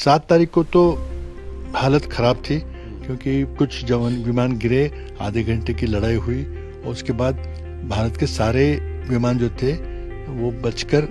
7 तारीख को तो हालत ख़राब थी क्योंकि कुछ जवान विमान गिरे, आधे घंटे की लड़ाई हुई और उसके बाद भारत के सारे विमान जो थे वो बचकर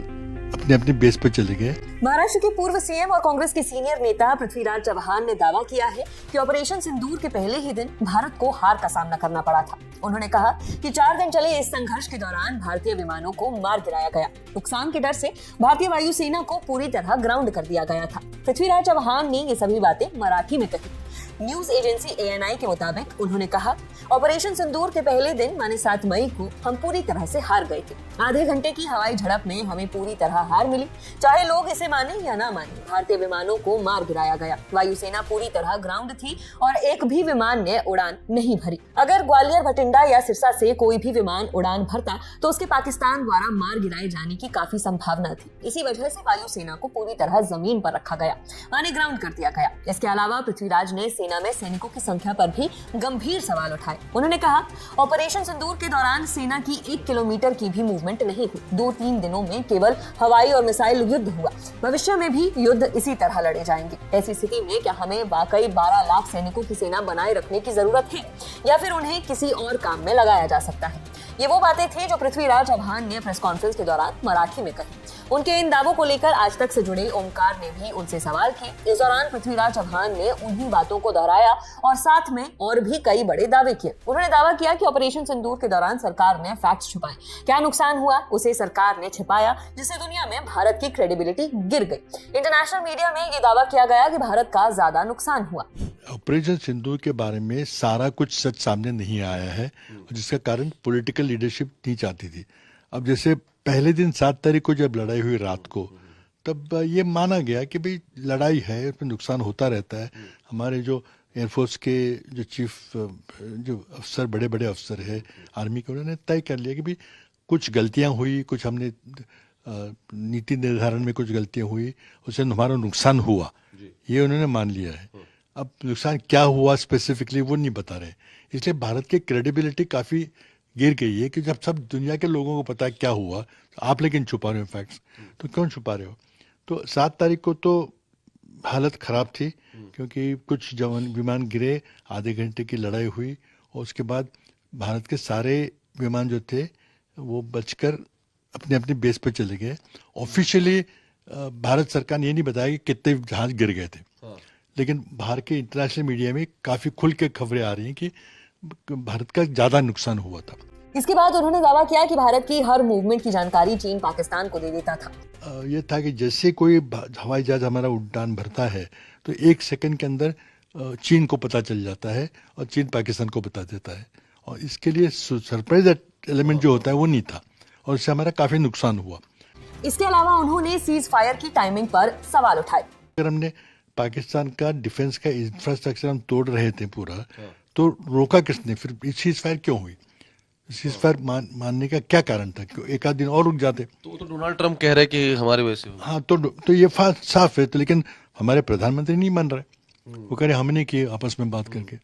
अपने अपने बेस पर चले गए। महाराष्ट्र के पूर्व सीएम और कांग्रेस के सीनियर नेता पृथ्वीराज चव्हाण ने दावा किया है कि ऑपरेशन सिंदूर के पहले ही दिन भारत को हार का सामना करना पड़ा था। उन्होंने कहा कि 4 दिन चले इस संघर्ष के दौरान भारतीय विमानों को मार गिराया गया। नुकसान के डर से भारतीय वायुसेना को पूरी तरह ग्राउंड कर दिया गया था। पृथ्वीराज चव्हाण ने ये सभी बातें मराठी में कही। न्यूज एजेंसी ANI के मुताबिक उन्होंने कहा, ऑपरेशन सिंदूर के पहले दिन माने 7 मई को हम पूरी तरह से हार गए थे। आधे घंटे की हवाई झड़प में हमें पूरी तरह हार मिली। चाहे लोग इसे माने या ना माने, भारतीय विमानों को मार गिराया गया। वायुसेना पूरी तरह ग्राउंड थी और एक भी विमान ने उड़ान नहीं भरी। अगर ग्वालियर, भटिंडा या सिरसा से कोई भी विमान उड़ान भरता तो उसके पाकिस्तान द्वारा मार गिराए जाने की काफी संभावना थी। इसी वजह से वायुसेना को पूरी तरह जमीन पर रखा गया, माने ग्राउंड कर दिया गया। इसके अलावा पृथ्वीराज ने सेना में सैनिकों की संख्या पर भी गंभीर सवाल उठाए। उन्होंने कहा, ऑपरेशन सिंदूर के दौरान सेना की 1 किलोमीटर की भी मूवमेंट नहीं हुई। 2-3 दिनों में केवल हवाई और मिसाइल युद्ध हुआ। भविष्य में भी युद्ध इसी तरह लड़े जाएंगे। ऐसी स्थिति में क्या हमें वाकई 12 लाख सैनिकों की सेना बनाए रखने की जरूरत है या फिर उन्हें किसी और काम में लगाया जा सकता है? ये वो बातें थी जो पृथ्वीराज चव्हाण ने प्रेस कॉन्फ्रेंस के दौरान मराठी में कही। उनके इन दावों को लेकर आज तक से जुड़े ओमकार ने भी उनसे सवाल किए। इस दौरान पृथ्वीराज चव्हाण ने उन्हीं बातों को दोहराया और साथ में और भी कई बड़े दावे किए। उन्होंने दावा किया कि ऑपरेशन सिंदूर के दौरान सरकार ने फैक्ट्स छुपाए। क्या नुकसान हुआ उसे सरकार ने छिपाया, जिससे दुनिया में भारत की क्रेडिबिलिटी गिर गई। इंटरनेशनल मीडिया में ये दावा किया गया कि भारत का ज्यादा नुकसान हुआ। ऑपरेशन सिंदूर के बारे में सारा कुछ सच सामने नहीं आया है, जिसका कारण पॉलिटिकल लीडरशिप नहीं चाहती थी। अब जैसे पहले दिन 7 तारीख को जब लड़ाई हुई रात को, तब ये माना गया कि भाई लड़ाई है, उसमें नुकसान होता रहता है। हमारे जो एयरफोर्स के जो चीफ जो अफसर, बड़े बड़े अफसर है आर्मी के, उन्होंने तय कर लिया कि भाई कुछ गलतियां हुई, कुछ हमने नीति निर्धारण में कुछ गलतियां हुई, उससे हमारा नुकसान हुआ, ये उन्होंने मान लिया है। अब नुकसान क्या हुआ स्पेसिफिकली वो नहीं बता रहे, इसलिए भारत की क्रेडिबिलिटी काफ़ी गिर गई है कि जब सब दुनिया के लोगों को पता है क्या हुआ, आप लेकिन छुपा रहे हो फैक्ट्स, तो क्यों छुपा रहे हो? तो 7 तारीख को तो हालत ख़राब थी क्योंकि कुछ जवान विमान गिरे, आधे घंटे की लड़ाई हुई और उसके बाद भारत के सारे विमान जो थे वो बचकर अपने अपने बेस पर चले गए। ऑफिशियली भारत सरकार ने ये नहीं बताया कि कितने जहाज गिर गए थे, लेकिन बाहर के इंटरनेशनल मीडिया में काफ़ी खुल के खबरें आ रही हैं कि भारत का ज़्यादा नुकसान हुआ था। इसके बाद उन्होंने दावा किया कि भारत की हर मूवमेंट की जानकारी चीन पाकिस्तान को दे देता था। ये था कि जैसे कोई हवाई जहाज हमारा उड़ान भरता है तो 1 सेकंड के अंदर चीन को पता चल जाता है और चीन पाकिस्तान को बता देता है, और इसके लिए सरप्राइज एलिमेंट जो होता है वो नहीं था और इससे हमारा काफ़ी नुकसान हुआ। इसके अलावा उन्होंने सीज फायर की टाइमिंग पर सवाल उठाए। अगर हमने पाकिस्तान का डिफेंस का इंफ्रास्ट्रक्चर हम तोड़ रहे थे पूरा, तो रोका किसने? फिर सीज फायर क्यों हुई? सीज फायर मानने का क्या कारण था? क्यों एक आध दिन और रुक जाते? तो डोनाल्ड ट्रम्प कह रहे कि हमारे वजह से हुआ। हाँ, तो ये साफ है। तो लेकिन हमारे प्रधानमंत्री नहीं मान रहे, वो कह रहे हमने किए आपस में बात करके।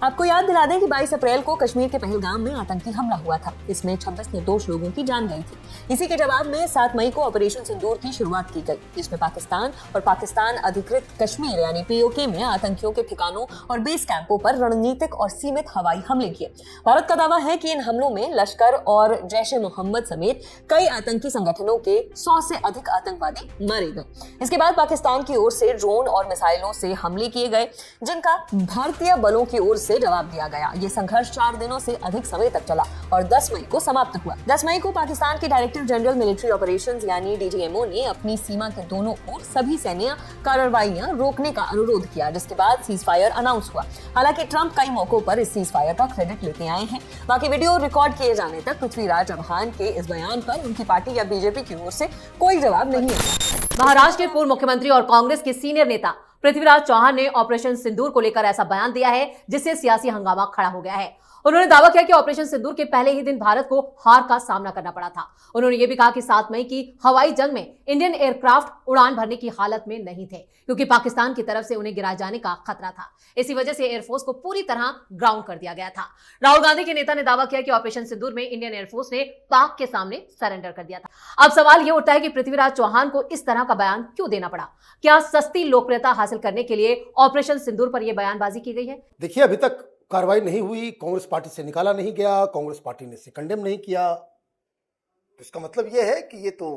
आपको याद दिला दें कि 22 अप्रैल को कश्मीर के पहलगाम में आतंकी हमला हुआ था। इसमें 26 निर्दोष लोगों की जान गई थी। इसी के जवाब में 7 मई को ऑपरेशन सिंदूर की शुरुआत की गई, जिसमें पाकिस्तान और पाकिस्तान अधिकृत कश्मीर यानी POK में आतंकियों के ठिकानों और बेस कैंपों पर रणनीतिक और सीमित हवाई हमले किए। भारत का दावा है कि इन हमलों में लश्कर और जैश-ए-मोहम्मद समेत कई आतंकी संगठनों के 100 से अधिक आतंकवादी मारे गए। इसके बाद पाकिस्तान की ओर से ड्रोन और मिसाइलों से हमले किए गए, जिनका भारतीय बलों की ओर से जवाब दिया गया। ये संघर्ष 4 दिनों से अधिक समय तक चला और 10 मई को समाप्त हुआ। 10 मई को पाकिस्तान के डायरेक्टर जनरल मिलिट्री ऑपरेशंस यानी DGMO ने अपनी सीमा के दोनों ओर सभी सैन्य कार्रवाइयां रोकने का अनुरोध किया, जिसके बाद सीज फायर अनाउंस हुआ। हालांकि ट्रंप कई मौकों पर इस सीज फायर का क्रेडिट लेते आए हैं। बाकी वीडियो रिकॉर्ड किए जाने तक पृथ्वीराज चव्हाण के इस बयान पर उनकी पार्टी या बीजेपी की ओर से कोई जवाब नहीं है। महाराष्ट्र के पूर्व मुख्यमंत्री और कांग्रेस के सीनियर नेता पृथ्वीराज चव्हाण ने ऑपरेशन सिंदूर को लेकर ऐसा बयान दिया है जिससे सियासी हंगामा खड़ा हो गया है। उन्होंने दावा किया कि ऑपरेशन सिंदूर के पहले ही दिन भारत को हार का सामना करना पड़ा था। उन्होंने ये भी कहा कि 7 मई की हवाई जंग में इंडियन एयरक्राफ्ट उड़ान भरने की हालत में नहीं थे, क्योंकि पाकिस्तान की तरफ से उन्हें गिराए जाने का खतरा था। इसी वजह से एयरफोर्स को पूरी तरह ग्राउंड कर दिया गया था। राहुल गांधी के नेता ने दावा किया कि ऑपरेशन सिंदूर में इंडियन एयरफोर्स ने पाक के सामने सरेंडर कर दिया था। अब सवाल यह उठता है कि पृथ्वीराज चौहान को इस तरह का बयान क्यों देना पड़ा? क्या सस्ती लोकप्रियता हासिल करने के लिए ऑपरेशन सिंदूर पर यह बयानबाजी की गई है? देखिए, अभी तक कार्रवाई नहीं हुई, कांग्रेस पार्टी से निकाला नहीं गया, कांग्रेस पार्टी ने इसे कंडेम नहीं किया। तो इसका मतलब यह है कि ये तो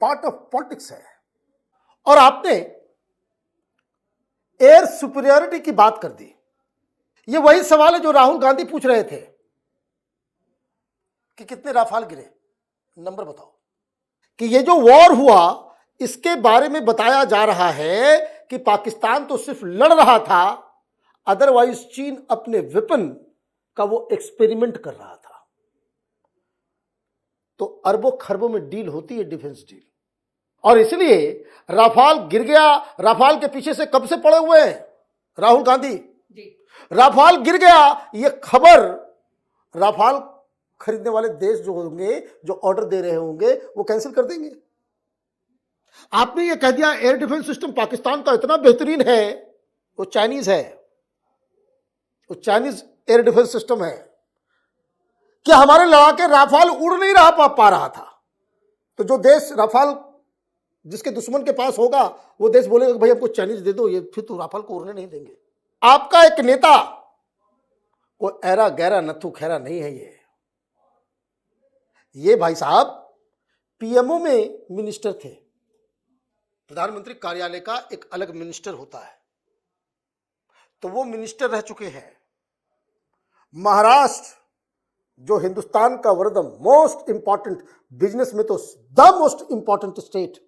पार्ट ऑफ पॉलिटिक्स है। और आपने एयर सुपीरियरिटी की बात कर दी। ये वही सवाल है जो राहुल गांधी पूछ रहे थे कि कितने राफाल गिरे, नंबर बताओ। कि ये जो वॉर हुआ इसके बारे में बताया जा रहा है कि पाकिस्तान तो सिर्फ लड़ रहा था, अदरवाइज चीन अपने वेपन का वो एक्सपेरिमेंट कर रहा था। तो अरबों खरबों में डील होती है, डिफेंस डील। और इसलिए राफाल गिर गया। राफाल के पीछे से कब से पड़े हुए हैं राहुल गांधी जी। राफाल गिर गया, ये खबर राफाल खरीदने वाले देश जो होंगे, जो ऑर्डर दे रहे होंगे, वो कैंसिल कर देंगे। आपने ये कह दिया एयर डिफेंस सिस्टम पाकिस्तान का इतना बेहतरीन है, वो चाइनीज है, वो चाइनीज एयर डिफेंस सिस्टम है। कि हमारे लड़ाके राफाल उड़ नहीं रहा पा रहा था, तो जो देश राफाल जिसके दुश्मन के पास होगा वो देश बोलेगा कि भाई हमको चाइनीज दे दो, ये फिर तो राफाल को उड़ने नहीं देंगे। आपका एक नेता कोई ऐरा गहरा नथु खैरा नहीं है। ये भाई साहब पीएमओ में मिनिस्टर थे। प्रधानमंत्री कार्यालय का एक अलग मिनिस्टर होता है, तो वो मिनिस्टर रह चुके हैं। महाराष्ट्र जो हिंदुस्तान का one of the most important, business में तो द मोस्ट इंपॉर्टेंट स्टेट,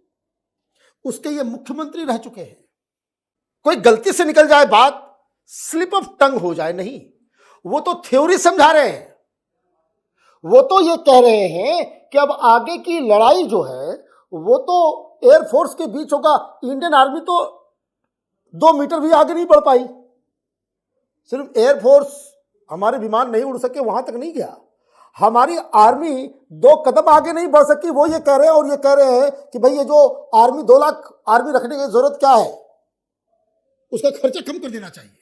उसके ये मुख्यमंत्री रह चुके हैं। कोई गलती से निकल जाए बात, स्लिप ऑफ टंग हो जाए, नहीं, वो तो थ्योरी समझा रहे हैं। वो तो ये कह रहे हैं कि अब आगे की लड़ाई जो है वो तो एयरफोर्स के बीच होगा। इंडियन आर्मी तो 2 मीटर भी आगे नहीं बढ़ पाई। सिर्फ एयरफोर्स, हमारे विमान नहीं उड़ सके, वहां तक नहीं गया। हमारी आर्मी 2 कदम आगे नहीं बढ़ सकी। वो ये कह रहे हैं, और ये कह रहे हैं कि भाई ये जो आर्मी 2 लाख आर्मी रखने की जरूरत क्या है, उसका खर्चा कम कर देना चाहिए।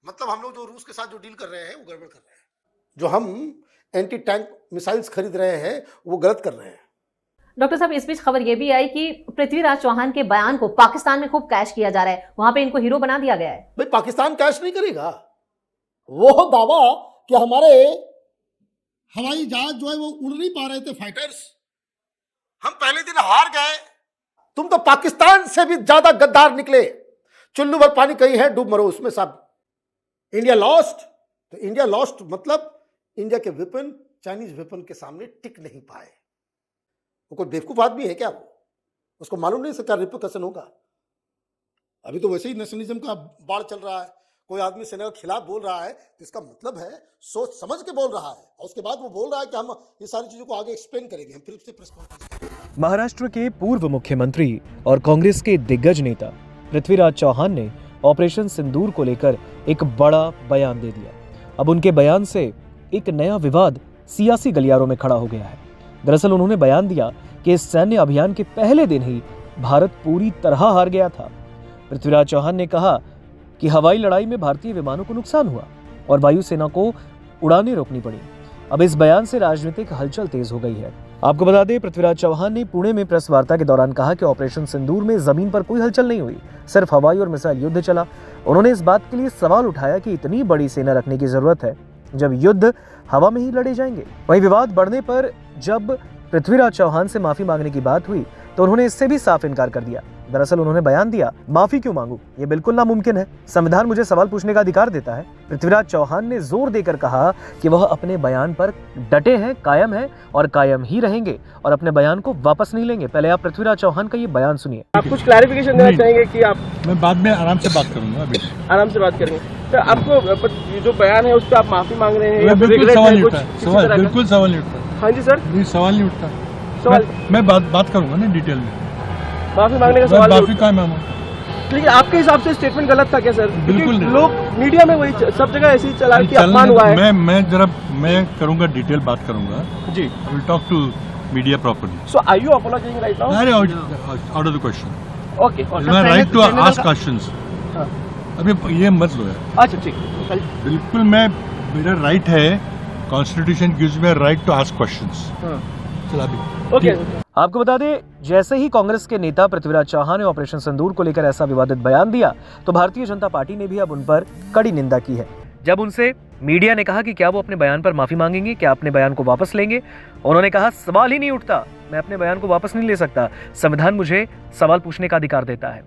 मतलब हम लोग जो रूस के साथ जो डील कर रहे हैं वो गड़बड़ कर रहे हैं। जो हम एंटी टैंक मिसाइल्स खरीद रहे हैं वो गलत कर रहे हैं। डॉक्टर साहब, इस बीच खबर यह भी आई कि पृथ्वीराज चौहान के बयान को पाकिस्तान में खूब कैश किया जा रहा है, वहां पे इनको हीरो बना दिया गया है। भाई पाकिस्तान कैश नहीं करेगा। वो दावा कि हमारे हवाई जहाज जो है वो उड़ नहीं पा रहे थे, फाइटर्स, हम पहले दिन हार गए। तुम तो पाकिस्तान से भी ज्यादा गद्दार निकले। चुल्लू भर पानी कहीं है, डूब मरो उसमें सब। इंडिया लॉस्ट, तो इंडिया लॉस्ट मतलब इंडिया के वेपन चाइनीज वेपन के सामने टिक नहीं पाए। वो कोई बेवकूफ आदमी है क्या? वो उसको मालूम नहीं इसका रिपोर्टेशन होगा। अभी तो वैसे ही नेशनलिज्म का बाढ़ चल रहा है। कोई आदमी सेना के खिलाफ बोल रहा है तो इसका मतलब है सोच समझ के बोल रहा है, और उसके बाद वो बोल रहा है कि हम ये सारी चीजों को आगे एक्सप्लेन करेंगे। हम फिर से प्रेस कॉन्फ्रेंस करेंगे। महाराष्ट्र के पूर्व मुख्यमंत्री और कांग्रेस के दिग्गज नेता पृथ्वीराज चौहान ने ऑपरेशन सिंदूर को लेकर एक बड़ा बयान दे दिया। अब उनके बयान से एक नया विवाद सियासी गलियारों में खड़ा हो गया है। दरअसल उन्होंने बयान दिया कि इस सैन्य अभियान के पहले दिन ही भारत पूरी तरह हार गया था। पृथ्वीराज चौहान ने कहा कि हवाई लड़ाई में भारतीय विमानों को नुकसान हुआ और वायुसेना को उड़ानें रोकनी पड़ी। अब इस बयान से राजनीतिक हलचल तेज हो गई है। आपको बता दें, पृथ्वीराज चौहान ने पुणे में प्रेस वार्ता के दौरान कहा कि ऑपरेशन सिंदूर में जमीन पर कोई हलचल नहीं हुई, सिर्फ हवाई और मिसाइल युद्ध चला। उन्होंने इस बात के लिए सवाल उठाया कि इतनी बड़ी सेना रखने की जरूरत है जब युद्ध हवा में ही लड़े जाएंगे। वहीं विवाद बढ़ने पर जब पृथ्वीराज चौहान से माफी मांगने की बात हुई तो उन्होंने इससे भी साफ इनकार कर दिया। दरअसल उन्होंने बयान दिया, माफी क्यों मांगू, ये बिल्कुल नामुमकिन है। संविधान मुझे सवाल पूछने का अधिकार देता है। पृथ्वीराज चौहान ने जोर देकर कहा कि वह अपने बयान पर डटे हैं, कायम है और कायम ही रहेंगे और अपने बयान को वापस नहीं लेंगे। पहले आप पृथ्वीराज चौहान का ये बयान सुनिए। आप कुछ क्लैरिफिकेशन देना चाहेंगे कि आप? मैं बाद में आराम से बात करूंगा, अभी आराम से बात करेंगे। तो आपको जो बयान है उस पर आप माफी मांग रहे हैं? बिल्कुल सवाल नहीं उठता, बिल्कुल सवाल नहीं उठता। हाँ जी सर, सवाल नहीं उठता। सवाल मैं बात करूंगा ना डिटेल में। माफी मांगने का सवाल माफी का मांगू? लेकिन आपके हिसाब से स्टेटमेंट गलत था क्या सर? बिल्कुल नहीं। लोग मीडिया में वही सब जगह ऐसे ही चला कि अपमान हुआ है। मैं करूंगा, डिटेल बात करूंगा। जी, I will talk to media properly. So are you apologising right now? अरे out of the question. Okay, my right to ask questions. हाँ। अभी ये मत लो यार। अच्छा ठीक, बिल्कुल, मेरा राइट है, constitution gives me right to ask questions. चला अभी ओके। आपको बता दें, जैसे ही कांग्रेस के नेता पृथ्वीराज चौहान ने ऑपरेशन सिंदूर को लेकर ऐसा विवादित बयान दिया, तो भारतीय जनता पार्टी ने भी अब उन पर कड़ी निंदा की है। जब उनसे मीडिया ने कहा कि क्या वो अपने बयान पर माफी मांगेंगे, क्या अपने बयान को वापस लेंगे, उन्होंने कहा सवाल ही नहीं उठता, मैं अपने बयान को वापस नहीं ले सकता, संविधान मुझे सवाल पूछने का अधिकार देता है।